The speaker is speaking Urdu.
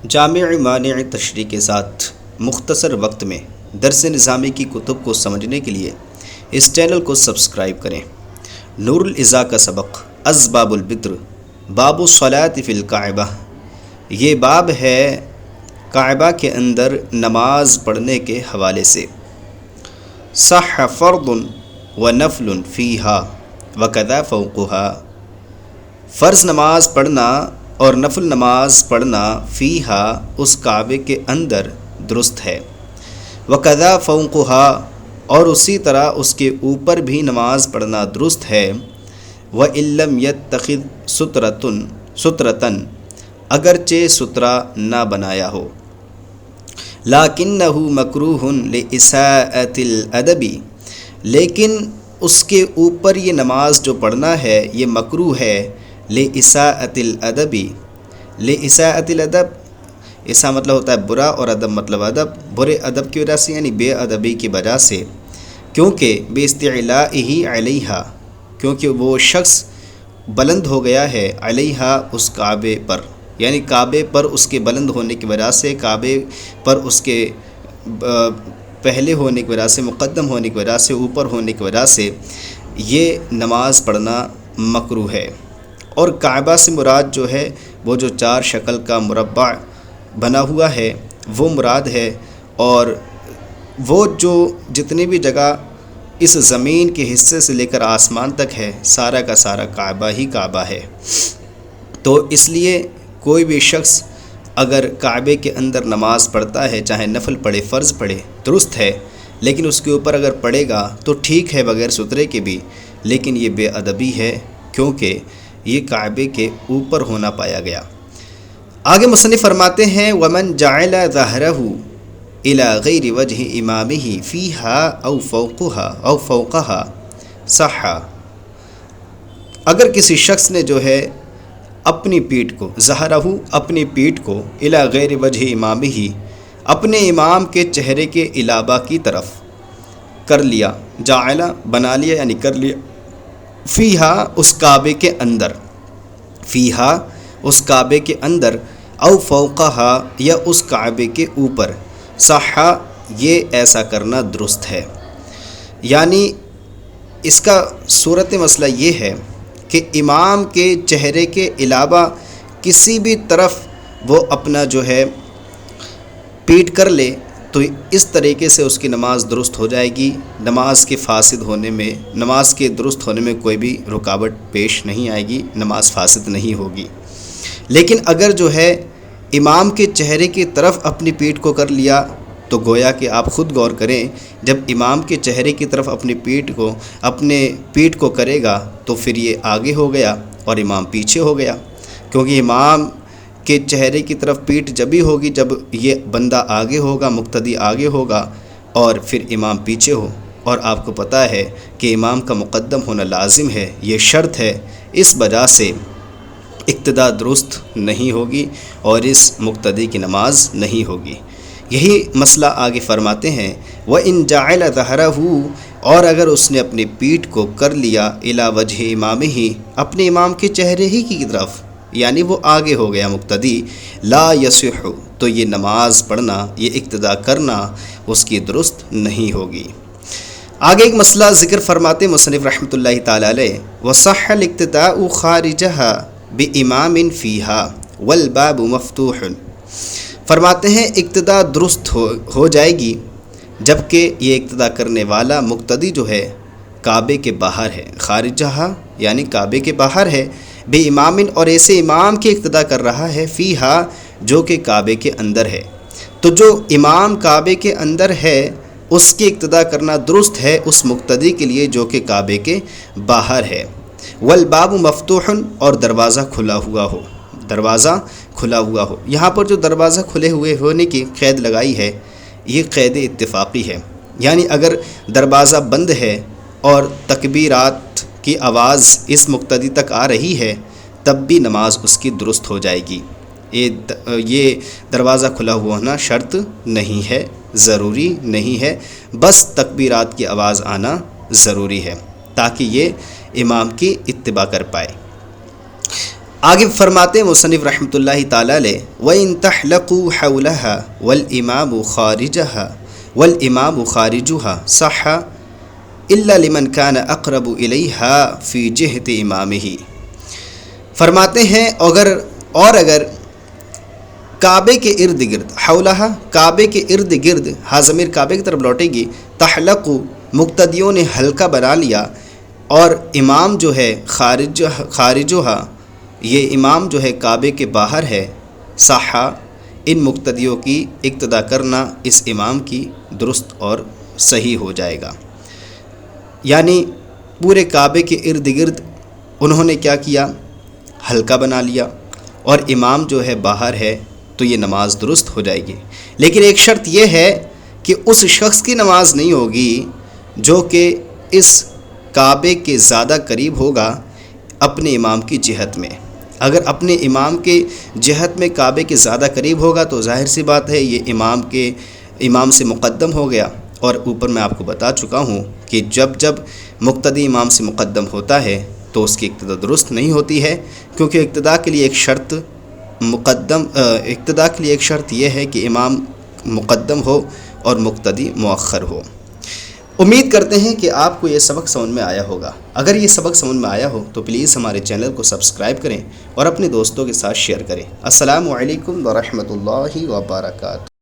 جامع مانع تشریح کے ساتھ مختصر وقت میں درس نظامی کی کتب کو سمجھنے کے لیے اس چینل کو سبسکرائب کریں۔ نور الازا کا سبق اسباب البتر باب الصلاۃ فی الکعبہ، یہ باب ہے کعبہ کے اندر نماز پڑھنے کے حوالے سے۔ صح فرض و نفل فیہا وکذا فوقہا، فرض نماز پڑھنا اور نفل نماز پڑھنا فیہا اس کعبے کے اندر درست ہے، وکذا فوقہا اور اسی طرح اس کے اوپر بھی نماز پڑھنا درست ہے۔ وَإِن لَّمْ يَتَّخِذْ سُتْرَةً، اگرچہ سترہ نہ بنایا ہو۔ لَكِنَّهُ مَكْرُوهٌ لِإِسَاءَةِ الْأَدَبِ، لیکن اس کے اوپر یہ نماز جو پڑھنا ہے یہ مکروہ ہے۔ لِإِسَاءَةِ الْأَدَبِ، لِإِسَاءَةِ الْأَدَبِ، اسا مطلب ہوتا ہے برا اور ادب مطلب ادب، برے ادب کی وجہ سے یعنی بے ادبی کی وجہ سے، کیونکہ بِاسْتِعْلَائِهِ عَلَيْهَا، کیونکہ وہ شخص بلند ہو گیا ہے علیہا اس کعبے پر، یعنی کعبے پر اس کے بلند ہونے کی وجہ سے، کعبے پر اس کے پہلے ہونے کی وجہ سے، مقدم ہونے کی وجہ سے، اوپر ہونے کی وجہ سے یہ نماز پڑھنا مکروہ ہے۔ اور کعبہ سے مراد جو ہے وہ جو چار شکل کا مربع بنا ہوا ہے وہ مراد ہے، اور وہ جو جتنی بھی جگہ اس زمین کے حصے سے لے کر آسمان تک ہے سارا کا سارا کعبہ ہی کعبہ ہے۔ تو اس لیے کوئی بھی شخص اگر کعبے کے اندر نماز پڑھتا ہے، چاہے نفل پڑھے فرض پڑھے درست ہے، لیکن اس کے اوپر اگر پڑھے گا تو ٹھیک ہے بغیر سترے کے بھی، لیکن یہ بے ادبی ہے کیونکہ یہ کعبے کے اوپر ہونا پایا گیا۔ آگے مصنف فرماتے ہیں وَمَنْ جَعَلَ ظَهْرَهُ إِلَى غَيْرِ وَجْهِ إِمَامِهِ فِيهَا أَوْ فَوْقَهَا صَحَّ، اگر کسی شخص نے جو ہے اپنی پیٹھ کو ظَهْرَهُ اپنی پیٹھ کو إِلَى غَيْرِ وَجْهِ إِمَامِهِ اپنے امام کے چہرے کے علاوہ کی طرف کر لیا، جعل بنا لیا یعنی کر لیا، فیہا اس کعبے کے اندر، فیہا اس کعبے کے اندر، او فوقہا یا اس کعبے کے اوپر، صحا یہ ایسا کرنا درست ہے۔ یعنی اس کا صورت مسئلہ یہ ہے کہ امام کے چہرے کے علاوہ کسی بھی طرف وہ اپنا جو ہے پیٹ کر لے تو اس طریقے سے اس کی نماز درست ہو جائے گی، نماز کے فاسد ہونے میں، نماز کے درست ہونے میں کوئی بھی رکاوٹ پیش نہیں آئے گی، نماز فاسد نہیں ہوگی۔ لیکن اگر جو ہے امام کے چہرے کی طرف اپنی پیٹھ کو کر لیا تو گویا کہ آپ خود غور کریں، جب امام کے چہرے کی طرف اپنے پیٹھ کو کرے گا تو پھر یہ آگے ہو گیا اور امام پیچھے ہو گیا، کیونکہ امام کہ چہرے کی طرف پیٹھ جبھی ہوگی جب یہ بندہ آگے ہوگا، مقتدی آگے ہوگا اور پھر امام پیچھے ہو، اور آپ کو پتہ ہے کہ امام کا مقدم ہونا لازم ہے، یہ شرط ہے، اس وجہ سے اقتداء درست نہیں ہوگی اور اس مقتدی کی نماز نہیں ہوگی۔ یہی مسئلہ آگے فرماتے ہیں وَإِن جَعَلَ ظَهْرَهُ، اور اگر اس نے اپنی پیٹھ کو کر لیا إِلَى وَجْهِ إِمَامِهِ اپنے امام کے چہرے ہی کی طرف، یعنی وہ آگے ہو گیا مقتدی، لا یصح، تو یہ نماز پڑھنا، یہ اقتداء کرنا اس کی درست نہیں ہوگی۔ آگے ایک مسئلہ ذکر فرماتے مصنف رحمۃ اللہ تعالی علیہ، وصح الاقتداء خارجها بامام فیها والباب مفتوح، فرماتے ہیں اقتداء درست ہو جائے گی جبکہ یہ اقتداء کرنے والا مقتدی جو ہے کعبے کے باہر ہے، خارجہ یعنی کعبے کے باہر ہے، بے امام اور ایسے امام کی اقتداء کر رہا ہے، فیہا جو کہ کعبے کے اندر ہے، تو جو امام کعبے کے اندر ہے اس کی اقتداء کرنا درست ہے اس مقتدی کے لیے جو کہ کعبے کے باہر ہے۔ والباب مفتوح، اور دروازہ کھلا ہوا ہو، دروازہ کھلا ہوا ہو، یہاں پر جو دروازہ کھلے ہوئے ہونے کی قید لگائی ہے یہ قید اتفاقی ہے، یعنی اگر دروازہ بند ہے اور تکبیرات کی آواز اس مقتدی تک آ رہی ہے تب بھی نماز اس کی درست ہو جائے گی۔ یہ دروازہ کھلا ہوا ہونا شرط نہیں ہے، ضروری نہیں ہے، بس تکبیرات کی آواز آنا ضروری ہے تاکہ یہ امام کی اتباع کر پائے۔ آگے فرماتے ہیں مصنف رحمۃ اللہ تعالیٰ علیہ وَإِن تَحْلَقُوا حَوْلَهَا وَالْإِمَامُ خَارِجُهَا صَحَّ إِلَّا لِمَنْ كَانَ أَقْرَبُ إِلَيْهَا فِي جِهَةِ إِمَامِهِ۔ فرماتے ہیں اگر کعبے کے ارد گرد، حولہا کعبے کے ارد گرد، ہا ضمیر کعبے کی طرف لوٹے گی، تحلقو مقتدیوں نے حلقہ بنا لیا، اور امام جو ہے خارجوہا یہ امام جو ہے کعبے کے باہر ہے، صحا ان مقتدیوں کی اقتدا کرنا اس امام کی درست اور صحیح ہو جائے گا۔ یعنی پورے کعبے کے ارد گرد انہوں نے کیا کیا، حلقہ بنا لیا، اور امام جو ہے باہر ہے، تو یہ نماز درست ہو جائے گی۔ لیکن ایک شرط یہ ہے کہ اس شخص کی نماز نہیں ہوگی جو کہ اس کعبے کے زیادہ قریب ہوگا اپنے امام کی جہت میں۔ اگر اپنے امام کے جہت میں کعبے کے زیادہ قریب ہوگا تو ظاہر سی بات ہے یہ امام سے مقدم ہو گیا، اور اوپر میں آپ کو بتا چکا ہوں کہ جب مقتدی امام سے مقدم ہوتا ہے تو اس کی اقتدا درست نہیں ہوتی ہے، کیونکہ اقتدا کے لیے ایک شرط یہ ہے کہ امام مقدم ہو اور مقتدی مؤخر ہو۔ امید کرتے ہیں کہ آپ کو یہ سبق سمجھ میں آیا ہوگا۔ اگر یہ سبق سمجھ میں آیا ہو تو پلیز ہمارے چینل کو سبسکرائب کریں اور اپنے دوستوں کے ساتھ شیئر کریں۔ السلام علیکم ورحمۃ اللہ وبرکاتہ۔